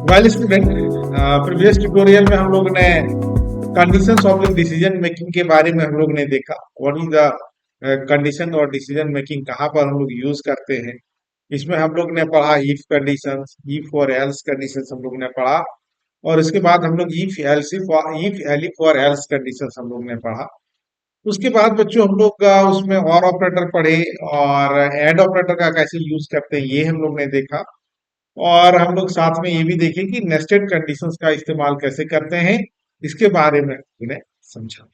Well student, previous tutorial में हम लोग ने conditions of the decision making के बारे में हम लोग ने देखा। व्हाट इज द कंडीशन और डिसीजन मेकिंग कहाँ पर हम लोग यूज करते हैं। इसमें हम लोग ने पढ़ा इफ कंडीशंस, इफ और एल्स कंडीशंस हम लोग ने पढ़ा। और इसके बाद हम लोग इफ एलिफ और एल्स कंडीशंस हम लोग ने पढ़ा। उसके बाद बच्चों हम लोग उसमें और ऑपरेटर पढ़े और एड ऑपरेटर का कैसे यूज करते हैं ये हम लोग ने देखा। और हम लोग साथ में ये भी देखें कि नेस्टेड कंडीशंस का इस्तेमाल कैसे करते हैं, इसके बारे में उन्हें समझा।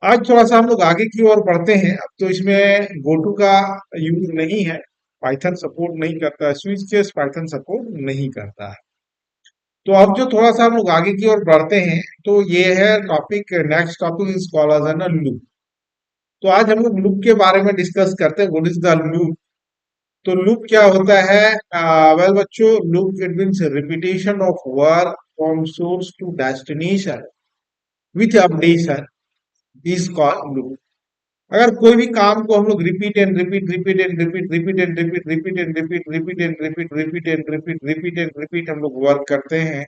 आज थोड़ा सा हम लोग आगे की ओर बढ़ते हैं। अब तो इसमें गोटू का यूज नहीं है, पाइथन सपोर्ट नहीं करता है, स्विच केस पाइथन सपोर्ट नहीं करता है। तो अब जो थोड़ा सा हम लोग आगे की ओर बढ़ते हैं, तो ये है topic, next topic is called as an loop. तो आज हम लोग लूप के बारे में डिस्कस करते हैं। What is the loop? तो लूप क्या होता है? वेल बच्चों, loop it means repetition of work from source to destination with updation is called loop. अगर कोई भी काम को हम लोग repeat and repeat repeat and repeat repeat and repeat repeat and repeat repeat and repeat repeat and repeat repeat and repeat हम लोग work करते हैं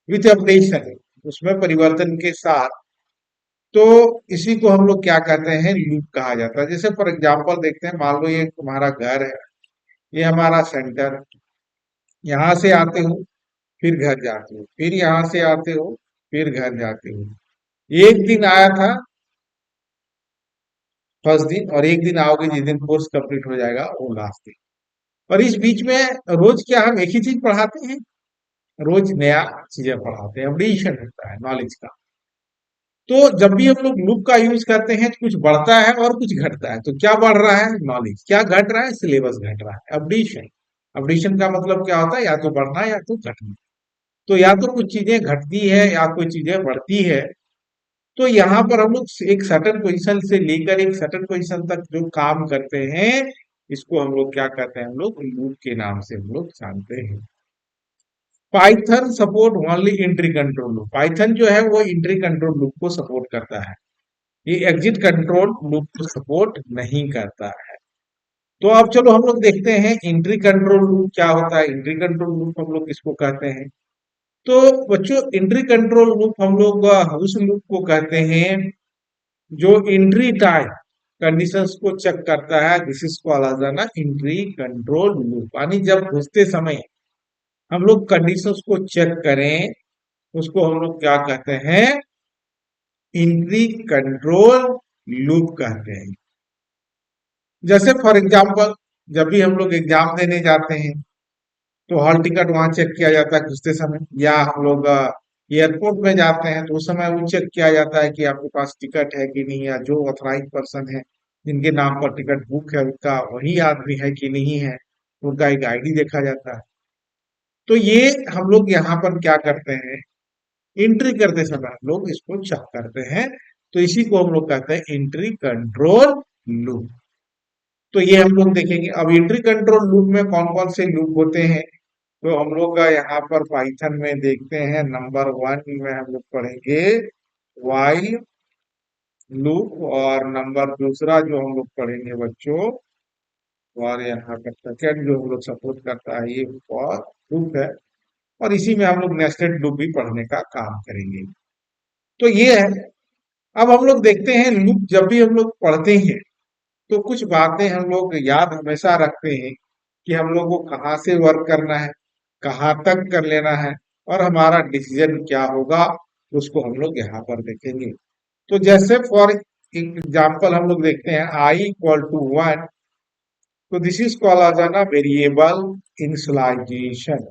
विथ अपडेशन, उसमें परिवर्तन के साथ, तो इसी को हम लोग क्या कहते हैं? लूप कहा जाता है। जैसे फॉर एग्जांपल देखते हैं, मान लो ये तुम्हारा घर है, ये हमारा सेंटर, यहाँ से आते हो फिर घर जाते हो, फिर यहाँ से आते हो फिर घर जाते हो। एक दिन आया था फर्स्ट दिन, और एक दिन आओगे जिस दिन कोर्स कंप्लीट हो जाएगा वो लास्ट दिन। और इस बीच में रोज क्या हम एक ही चीज पढ़ाते हैं? रोज नया चीजें पढ़ाते हैं, अपडेशन होता है नॉलेज का। तो जब भी हम लोग लूप का यूज करते हैं तो कुछ बढ़ता है और कुछ घटता है। तो क्या बढ़ रहा है? नॉलेज। क्या घट रहा है? सिलेबस घट रहा है, अपडेशन। अपडेशन का मतलब क्या होता है? या तो बढ़ना या तो घटना। तो या तो कुछ चीजें घटती है या कुछ चीजें बढ़ती है। तो यहाँ पर हम लोग एक सर्टेन पोजीशन से लेकर एक सर्टेन पोजीशन तक जो काम करते हैं, इसको हम लोग क्या कहते हैं? हम लोग लूप के नाम से हम लोग जानते हैं। Python support only entry control loop. Python जो है वो एंट्री कंट्रोल लूप को सपोर्ट करता है, ये एग्जिट कंट्रोल लूप को सपोर्ट नहीं करता है। तो अब चलो हम लोग देखते हैं एंट्री कंट्रोल लूप क्या होता है। एंट्री कंट्रोल लूप हम लोग किसको कहते हैं? तो बच्चों, एंट्री कंट्रोल लूप हम लोग उस लूप को कहते हैं जो एंट्री टाइम कंडीशंस को चेक करता है। This is called as an entry control loop. यानी जब घुसते समय हम लोग कंडीशंस को चेक करें, उसको हम लोग क्या कहते हैं? एंट्री कंट्रोल लूप कहते हैं। जैसे फॉर एग्जांपल, जब भी हम लोग एग्जाम देने जाते हैं तो हॉल टिकट वहां चेक किया जाता है घुसते समय, या हम लोग एयरपोर्ट में जाते हैं तो उस समय वो चेक किया जाता है कि आपके पास टिकट है कि नहीं, या जो ऑथराइज पर्सन है जिनके नाम पर टिकट बुक है उनका वही आदमी है कि नहीं है, उनका एक आईडी देखा जाता है। तो ये हम लोग यहाँ पर क्या करते हैं? एंट्री करते समय हम लोग इसको चेक करते हैं। तो इसी को हम लोग कहते हैं एंट्री कंट्रोल लूप। तो ये हम लोग देखेंगे। अब एंट्री कंट्रोल लूप में कौन कौन से लूप होते हैं, तो हम लोग का यहाँ पर पाइथन में देखते हैं। नंबर 1 में हम लोग पढ़ेंगे व्हाइल लूप, और नंबर दूसरा जो हम लोग पढ़ेंगे बच्चों, और यहाँ पर सेकेंड जो हम लोग सपोर्ट करता है ये फॉर लूप है। और इसी में हम लोग नेस्टेड लूप भी पढ़ने का काम करेंगे। तो ये है। अब हम लोग देखते हैं लूप जब भी हम लोग पढ़ते हैं तो कुछ बातें हम लोग याद हमेशा रखते हैं कि हम लोग को कहाँ से वर्क करना है, कहाँ तक कर लेना है, और हमारा डिसीजन क्या होगा, उसको हम लोग यहाँ पर देखेंगे। तो जैसे फॉर एग्जाम्पल हम लोग देखते हैं I = 1, तो this is called as an variable initialization.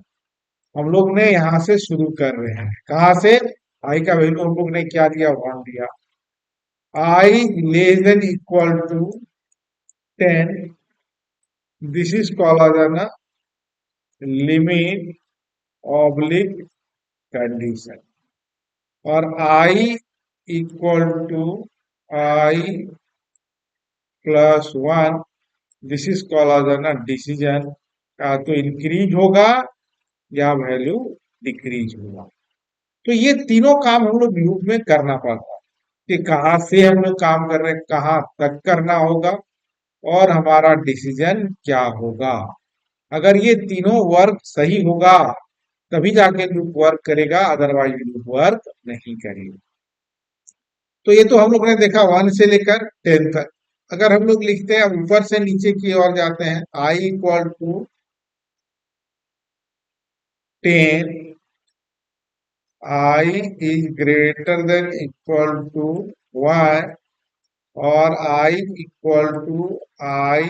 हम लोग ने यहाँ से शुरू कर रहे हैं, कहाँ से? आई का वैल्यू हम लोग ने क्या दिया? 1 दिया। I <= 10, this is called as an limit oblique condition. और I = I+1, this is called as an decision. का तो इंक्रीज होगा या वैल्यू डिक्रीज होगा। तो ये तीनों काम हम लोग लूप में करना पड़ता है कि कहाँ से हम लोग काम कर रहे हैं, कहाँ तक करना होगा, और हमारा डिसीजन क्या होगा। अगर ये तीनों वर्क सही होगा तभी जाके लूप वर्क करेगा, अदरवाइज लूप वर्क नहीं करेगा। तो ये तो हम लोग ने देखा 1 से लेकर 10 तक। अगर हम लोग लिखते हैं ऊपर से नीचे की ओर जाते हैं, I equal to 10, I is greater than equal to 1 और I equal to I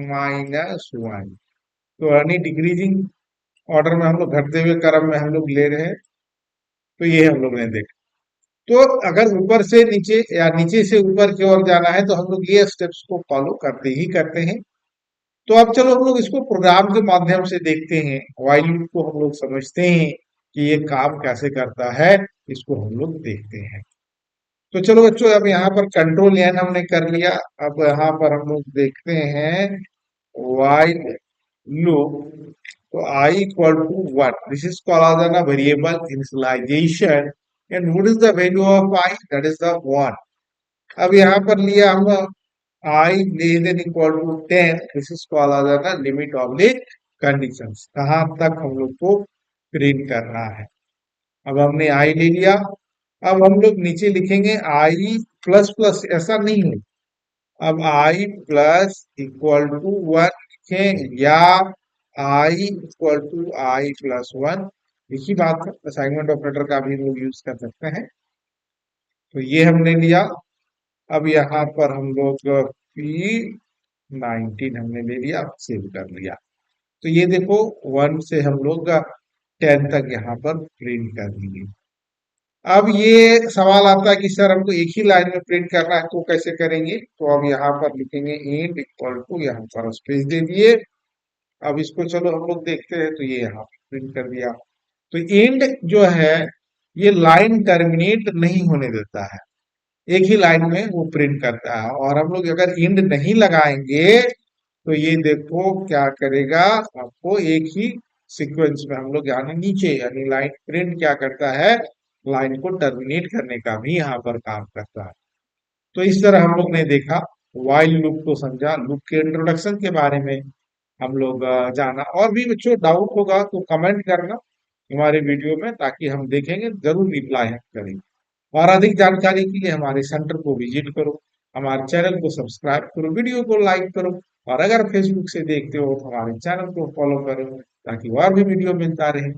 minus 1। तो यानी डिक्रीजिंग ऑर्डर में हम लोग, घटते हुए क्रम में हम लोग ले रहे हैं। तो ये हम लोग ने देखा। तो अगर ऊपर से नीचे या नीचे से ऊपर की ओर जाना है तो हम लोग ये स्टेप्स को फॉलो करते ही करते हैं। तो अब चलो हम लोग इसको प्रोग्राम के माध्यम से देखते हैं। व्हाइल लूप को हम लोग समझते हैं कि ये काम कैसे करता है, इसको हम लोग देखते हैं। तो चलो बच्चों, अब यहाँ पर कंट्रोल एन हमने कर लिया। अब यहाँ पर हम लोग देखते हैं व्हाइल लूप। तो I equal to what? This is called as a variable initialization. And what is the value of I? That is the 1. अब यहाँ पर लिया हम I less than equal to 10. This is called as a limit of the conditions. कहाँ तक हम लोग को प्रिंट करना है। अब हमने I ले लिया। अब हम लोग नीचे लिखेंगे I प्लस प्लस, ऐसा नहीं है। अब I प्लस इक्वल टू 1 लिखें या I equal to I plus 1, एक ही बात है। असाइनमेंट ऑपरेटर का भी लोग यूज कर सकते हैं। तो ये हमने लिया। अब यहाँ पर हम लोग P19 हमने ले लिया, सेव कर लिया। तो ये देखो 1 से हम लोग 10 तक यहाँ पर प्रिंट कर दिए। अब ये सवाल आता है कि सर हमको एक ही लाइन में प्रिंट करना है, तो कैसे करेंगे? तो अब यहाँ पर लिखेंगे इंट इक्वल टू, यहाँ पर स्पेस दे दिए। अब इसको चलो हम लोग देखते हैं। तो ये यहाँ प्रिंट कर दिया। तो इंड जो है ये लाइन टर्मिनेट नहीं होने देता है, एक ही लाइन में वो प्रिंट करता है। और हम लोग अगर इंड नहीं लगाएंगे तो ये देखो क्या करेगा, आपको एक ही सीक्वेंस में हम लोग यानी नीचे, यानी लाइन प्रिंट क्या करता है, लाइन को टर्मिनेट करने का भी यहाँ पर काम करता है। तो इस तरह हम लोग ने देखा, व्हाइल लूप को समझा, लूप के इंट्रोडक्शन के बारे में हम लोग जाना। और भी बच्चों डाउट होगा तो कमेंट करना हमारे वीडियो में, ताकि हम देखेंगे, जरूर रिप्लाई हम करेंगे। और अधिक जानकारी के लिए हमारे सेंटर को विजिट करो, हमारे चैनल को सब्सक्राइब करो, वीडियो को लाइक करो। और अगर फेसबुक से देखते हो तो हमारे चैनल को फॉलो करो, ताकि और भी वीडियो मिलता रहे।